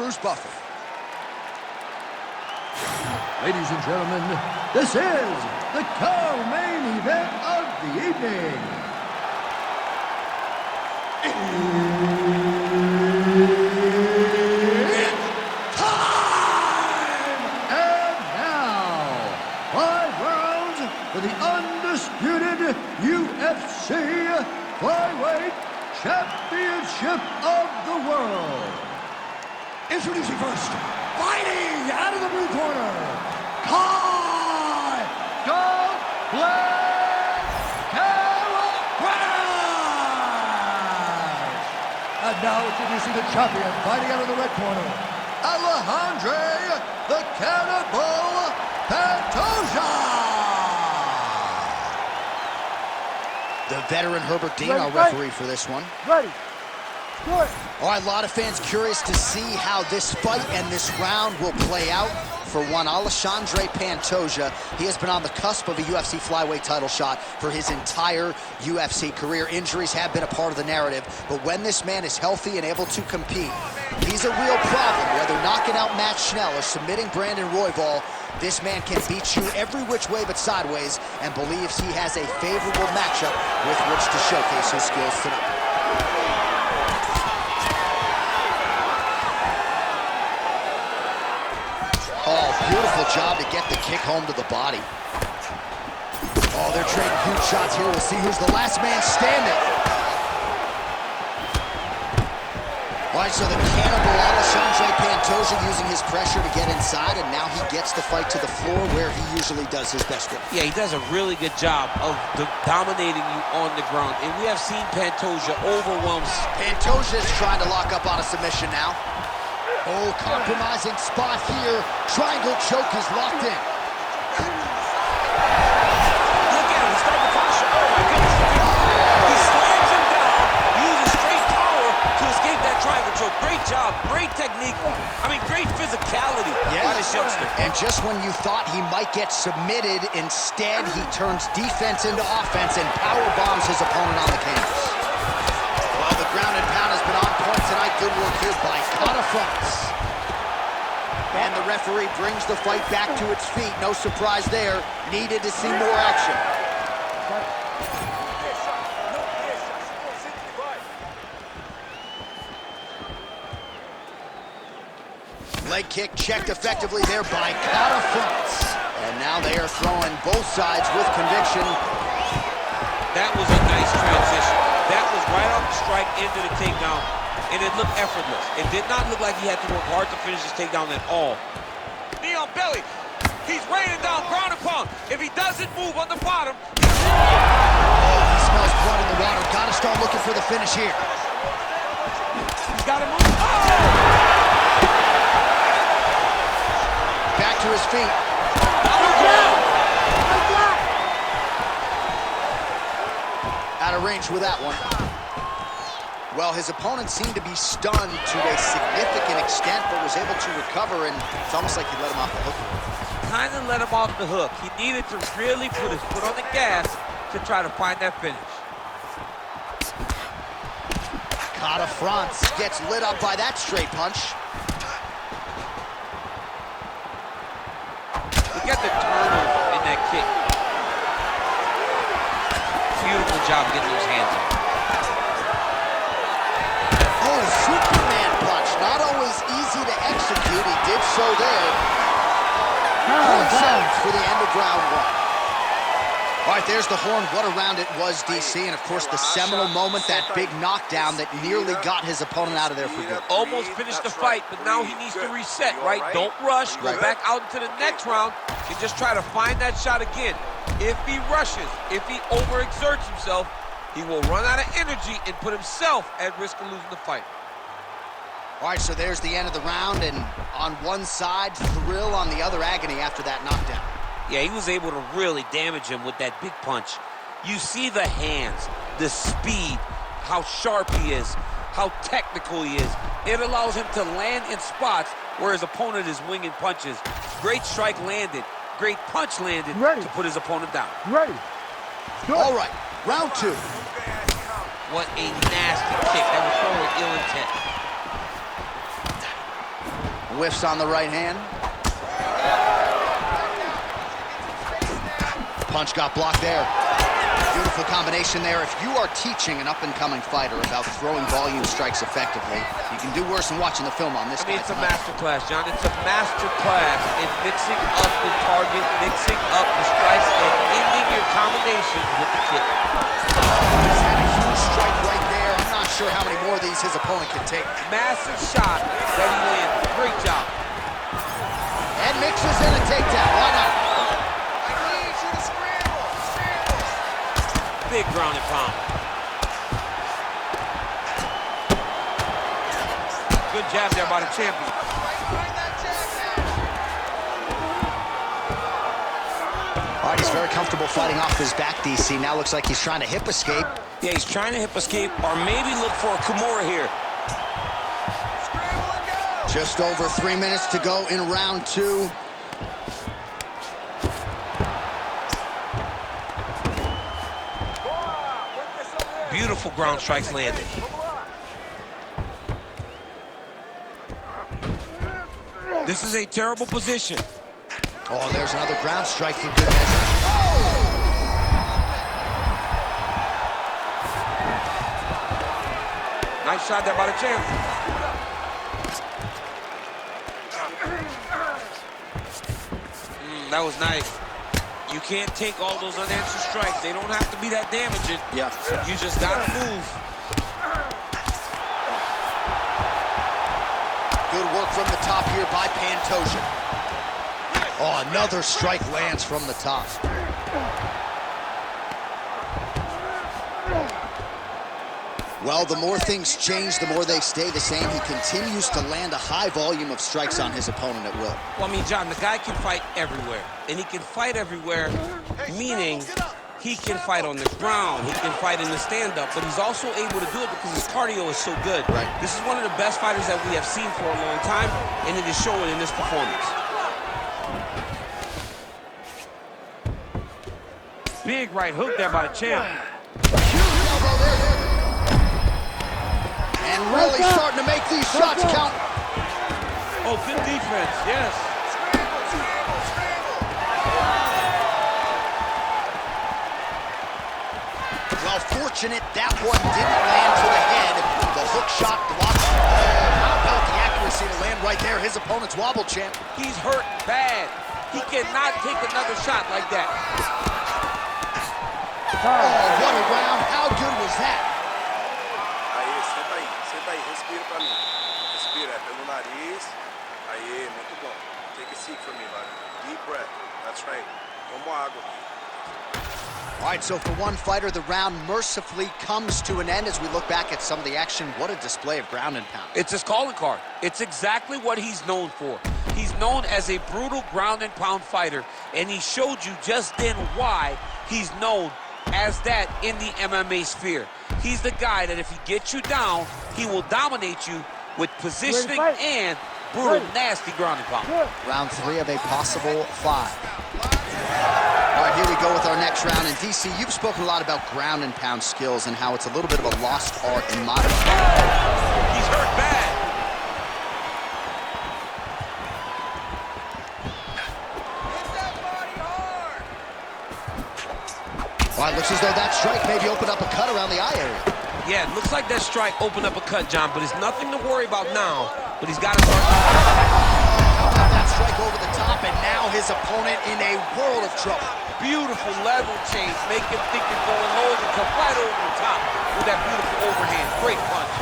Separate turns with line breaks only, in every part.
Bruce Buffer.
Ladies and gentlemen, this is the co-main event of the evening. It's time! And now, 5 rounds for the undisputed UFC Flyweight Championship of the World. Introducing first, fighting out of the blue corner, Kai Calabrese! And now introducing the champion, fighting out of the red corner, Alexandre the Cannibal Pantoja!
The veteran Herbert Dean, our referee for this one.
Ready. Good.
All right, a lot of fans curious to see how this fight and this round will play out. For one, Alexandre Pantoja, he has been on the cusp of a UFC flyweight title shot for his entire UFC career. Injuries have been a part of the narrative, but when this man is healthy and able to compete, he's a real problem. Whether knocking out Matt Schnell or submitting Brandon Royval, this man can beat you every which way but sideways, and believes he has a favorable matchup with which to showcase his skills tonight. Oh, beautiful job to get the kick home to the body. Oh, they're trading huge shots here. We'll see who's the last man standing. All right, so the cannibal Alexandre Pantoja using his pressure to get inside, and now he gets the fight to the floor where he usually does his best work.
Yeah, he does a really good job of dominating you on the ground, and we have seen Pantoja overwhelm.
Pantoja is trying to lock up on a submission now. Oh, compromising spot here. Triangle choke is locked in.
Look at him, he's starting to posture. Oh my goodness. He slams him down, uses straight power to escape that triangle choke. Great job, great technique. I mean, great physicality by this youngster.
And just when you thought he might get submitted, instead he turns defense into offense and power bombs his opponent on the canvas. Well, the ground and pound has been on point tonight. Good work here by Pantoja. And the referee brings the fight back to its feet. No surprise there. Needed to see more action. Leg kick checked effectively there by Pantoja. And now they are throwing both sides with conviction.
That was a nice transition. That was right off the strike into the takedown, and it looked effortless. It did not look like he had to work hard to finish his takedown at all. Knee on belly. He's raining down ground and pound. If he doesn't move on the bottom.
Oh, he smells blood in the water. Gotta start looking for the finish here.
He's got to move. Oh!
Back to his feet. Out of range with that one. Well, his opponent seemed to be stunned to a significant extent, but was able to recover, and it's almost like he let him off the hook.
Kind of let him off the hook. He needed to really put his foot on the gas to try to find that finish.
Pantoja gets lit up by that straight punch.
Look at the turnover in that kick. Beautiful job getting those hands up.
Oh, Superman punch. Not always easy to execute. He did so there. Points out for the end of round one. All right, there's the horn. What a round it was, DC. And, of course, the seminal moment, that big knockdown that nearly got his opponent out of there for good.
Almost finished the fight, but now he needs to reset, right? Don't rush. Go back out into the next round and just try to find that shot again. If he rushes, if he overexerts himself, he will run out of energy and put himself at risk of losing the fight.
All right, so there's the end of the round, and on one side, thrill, on the other, agony after that knockdown.
Yeah, he was able to really damage him with that big punch. You see the hands, the speed, how sharp he is, how technical he is. It allows him to land in spots where his opponent is winging punches. Great strike landed, great punch landed to put his opponent down.
Ready. Good.
All right, round two.
What a nasty kick. That was thrown with ill intent.
Whiffs on the right hand. Punch got blocked there. Beautiful combination there. If you are teaching an up-and-coming fighter about throwing volume strikes effectively, you can do worse than watching the film on this guy.
It's a master class, John. It's a master class in mixing up the target, mixing up the strikes, and ending your combinations with the kick.
He's had a huge strike right there. I'm not sure how many more of these his opponent can take.
Massive shot that he landed. Great job.
And mixes in a takedown. Why not?
Big ground and pound. Good jab there by the champion.
All right, he's very comfortable fighting off his back, DC. Now looks like he's trying to hip escape.
Yeah, he's trying to hip escape or maybe look for a Kimura here.
Just over 3 minutes to go in round 2.
Beautiful ground strikes landed. This is a terrible position.
Oh, there's another ground strike for good measure.
Nice shot there by the champ. That was nice. You can't take all those unanswered strikes. They don't have to be that damaging.
Yeah.
You just gotta move.
Good work from the top here by Pantoja. Oh, another strike lands from the top. Well, the more things change, the more they stay the same. He continues to land a high volume of strikes on his opponent at will.
Well, I mean, John, the guy can fight everywhere. And he can fight everywhere, meaning he can fight on the ground, he can fight in the stand-up, but he's also able to do it because his cardio is so good.
Right.
This is one of the best fighters that we have seen for a long time, and it is showing in this performance. Big right hook there by the champ.
And really starting to make these shots count.
Oh, good defense, yes.
Well, fortunate that one didn't land to the head. The hook shot blocked. How about the accuracy to land right there? His opponent's wobble champ.
He's hurt bad. He cannot take another shot like that.
Oh, what a round. How good was that?
Aí, respira pra mim. Respira, é pelo nariz. Aí, muito bom. Take a seat for me, buddy. Deep breath. That's right. Toma água aqui.
All right, so for one fighter, the round mercifully comes to an end as we look back at some of the action. What a display of ground and pound.
It's his calling card. It's exactly what he's known for. He's known as a brutal ground and pound fighter, and he showed you just then why he's known as that in the MMA sphere. He's the guy that if he gets you down, he will dominate you with positioning and brutal, nasty ground and pound.
Round 3 of a possible 5. All right, here we go with our next round. And DC, you've spoken a lot about ground and pound skills and how it's a little bit of a lost art in modern.
He's hurt bad.
Well, it looks as though that strike maybe opened up a cut around the eye area.
Yeah, it looks like that strike opened up a cut, John, but it's nothing to worry about now. But he's got to start.
How about that strike over the top, and now his opponent in a world of trouble.
Beautiful level change. Make him think you're going low and come right over the top with that beautiful overhand. Great punch.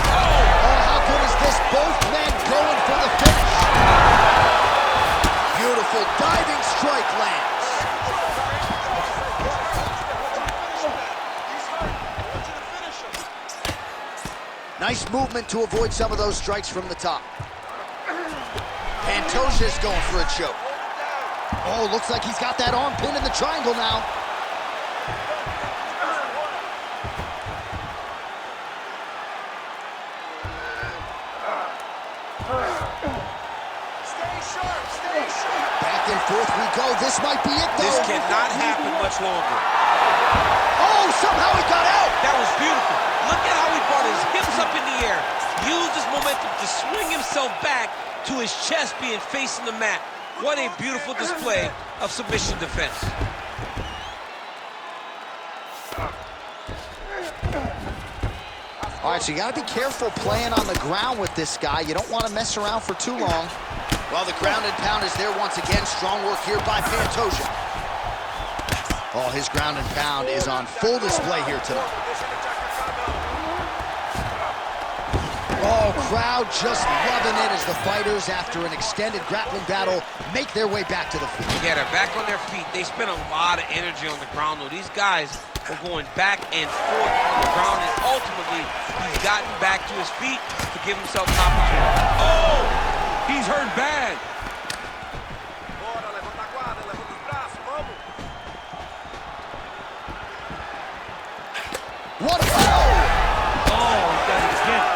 Oh, how good is this? Both men going for the finish. Beautiful diving strike lands. Nice movement to avoid some of those strikes from the top. Pantoja's going for a choke. Oh, looks like he's got that arm pinned in the triangle now.
Stay sharp, stay sharp.
Back and forth we go. This might be it, though.
This cannot happen much longer.
Oh, somehow he got out.
That was beautiful. Look at how he brought his hips up in the air, used his momentum to swing himself back to his chest being facing the mat. What a beautiful display of submission defense.
All right, so you got to be careful playing on the ground with this guy. You don't want to mess around for too long. Well, the ground and pound is there once again. Strong work here by Pantoja. Oh, his ground and pound is on full display here tonight. Oh, crowd just loving it as the fighters, after an extended grappling battle, make their way back to the feet.
Yeah, they're back on their feet. They spent a lot of energy on the ground, though. These guys were going back and forth on the ground, and ultimately, he's gotten back to his feet to give himself an opportunity. Oh, he's hurt bad.
What a foul!
Oh, he got it again.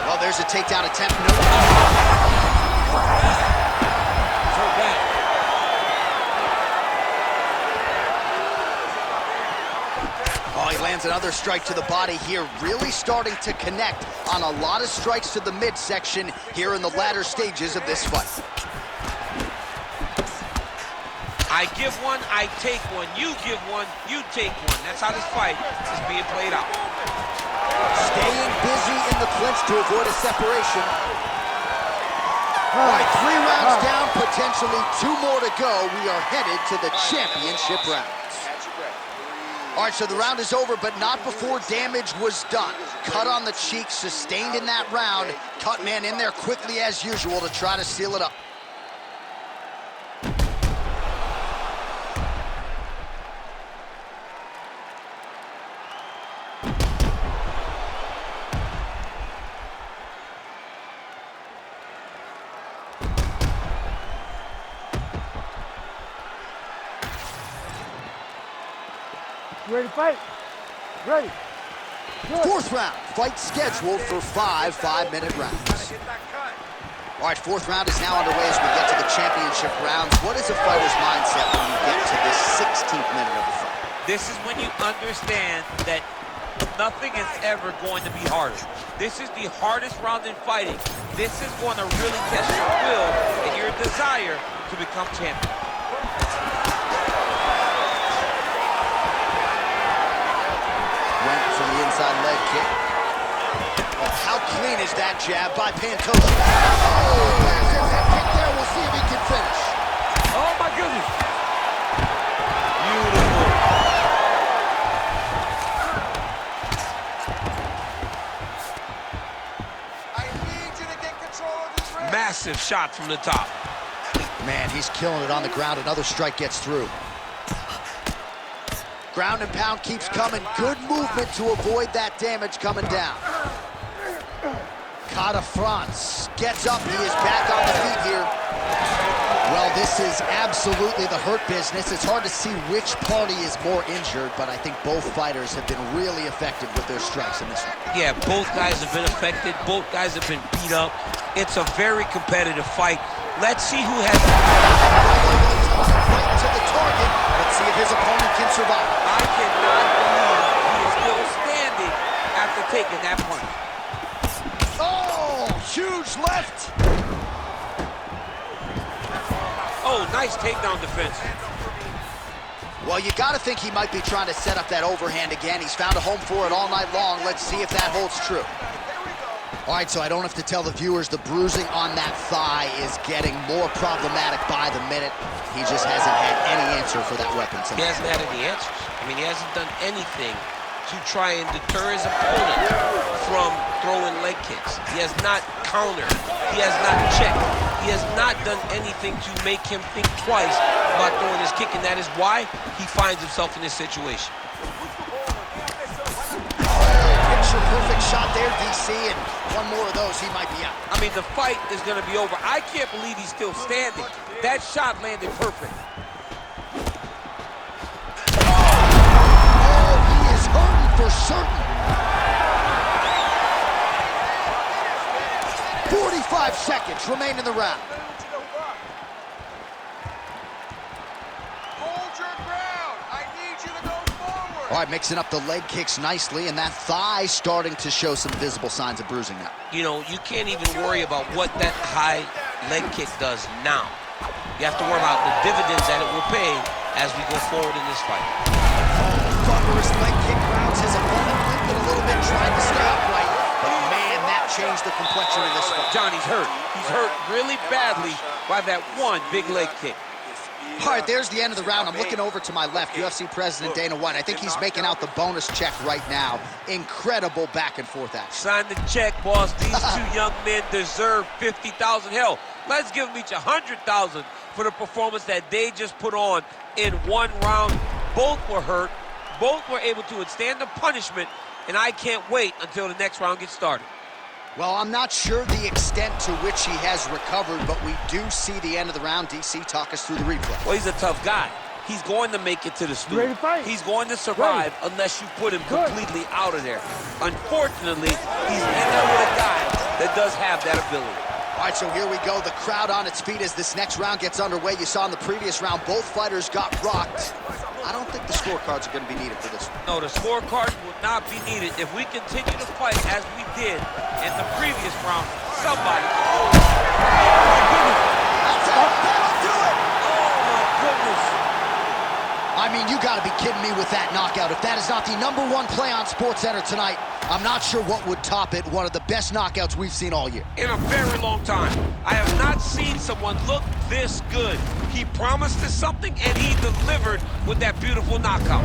Well, there's a takedown attempt. No.
He's hurt bad.
Oh, he lands another strike to the body here, really starting to connect on a lot of strikes to the midsection here in the latter stages of this fight.
I give one, I take one. You give one, you take one. That's how this fight is being played out.
Staying busy in the clinch to avoid a separation. All right, 3 rounds down, potentially 2 more to go. We are headed to the championship rounds. All right, so the round is over, but not before damage was done. Cut on the cheek, sustained in that round. Cut man in there quickly as usual to try to seal it up.
You ready to fight? Ready. Good.
4th round, fight scheduled for 5 5-minute rounds. All right, 4th round is now underway as we get to the championship rounds. What is a fighter's mindset when you get to this 16th minute of the fight?
This is when you understand that nothing is ever going to be harder. This is the hardest round in fighting. This is going to really test your will and your desire to become champion.
Went for the inside leg kick. Oh, how clean is that jab by Pantoja? Oh, massive head kick there. We'll see if he can finish.
Oh, my goodness. Beautiful.
I need you to get control of this ring.
Massive shot from the top.
Man, he's killing it on the ground. Another strike gets through. Ground and pound keeps coming. Good movement to avoid that damage coming down. Kata France gets up. He is back on the feet here. Well, this is absolutely the hurt business. It's hard to see which party is more injured, but I think both fighters have been really effective with their strikes in this one.
Yeah, both guys have been affected. Both guys have been beat up. It's a very competitive fight. Let's see who has...
Right to the target. Let's see if his opponent can survive.
I cannot believe he is still standing after taking that punch.
Oh, huge left.
Oh, nice takedown defense.
Well, you got to think he might be trying to set up that overhand again. He's found a home for it all night long. Let's see if that holds true. All right, so I don't have to tell the viewers the bruising on that thigh is getting more problematic by the minute. He just hasn't had any answer for that weapon tonight.
He hasn't had any answers. I mean, he hasn't done anything to try and deter his opponent from throwing leg kicks. He has not countered. He has not checked. He has not done anything to make him think twice about throwing his kick, and that is why he finds himself in this situation.
Perfect shot there, DC, and one more of those, he might be out.
I mean, the fight is going to be over. I can't believe he's still standing. That shot landed perfect.
Oh, he is hurting for certain. 45 seconds remain in the round.
Hold your ground. I need you to go forward.
All right, mixing up the leg kicks nicely, and that thigh starting to show some visible signs of bruising now.
You know, you can't even worry about what that high leg kick does now. You have to worry about the dividends that it will pay as we go forward in this fight.
Thunderous leg kick grounds his opponent, limping a little bit, trying to stay upright. But man, that changed the complexion of this fight.
Johnny's hurt. He's hurt really badly by that one big leg kick.
All right, there's the end of the round. I'm looking over to my left, UFC President Dana White. I think he's making out the bonus check right now. Incredible back and forth action.
Sign the check, boss. These two young men deserve $50,000. Hell, let's give them each $100,000 for the performance that they just put on in one round. Both were hurt. Both were able to withstand the punishment, and I can't wait until the next round gets started.
Well, I'm not sure the extent to which he has recovered, but we do see the end of the round. DC, talk us through the replay.
Well, he's a tough guy. He's going to make it to the stool.
Ready to fight?
He's going to survive unless you put him completely out of there. Unfortunately, he's in there with a guy that does have that ability.
All right, so here we go. The crowd on its feet as this next round gets underway. You saw in the previous round, both fighters got rocked. I don't think the scorecards are going to be needed for this one.
No, the scorecards will not be needed. If we continue to fight as we did in the previous round, somebody... Oh, my goodness!
That's it! That'll do it!
Oh, my goodness!
I mean, you got to be kidding me with that knockout. If that is not the #1 play on SportsCenter tonight, I'm not sure what would top it. One of the best knockouts we've seen all year.
In a very long time. I have not seen someone look this good. He promised us something, and he delivered with that beautiful knockout.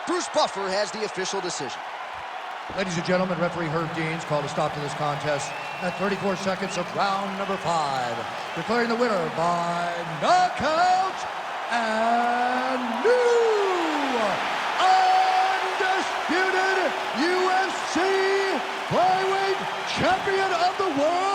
Bruce Buffer has the official decision.
Ladies and gentlemen, referee Herb Deans called a stop to this contest at 34 seconds of round number 5, declaring the winner by knockout and new undisputed UFC flyweight champion of the world,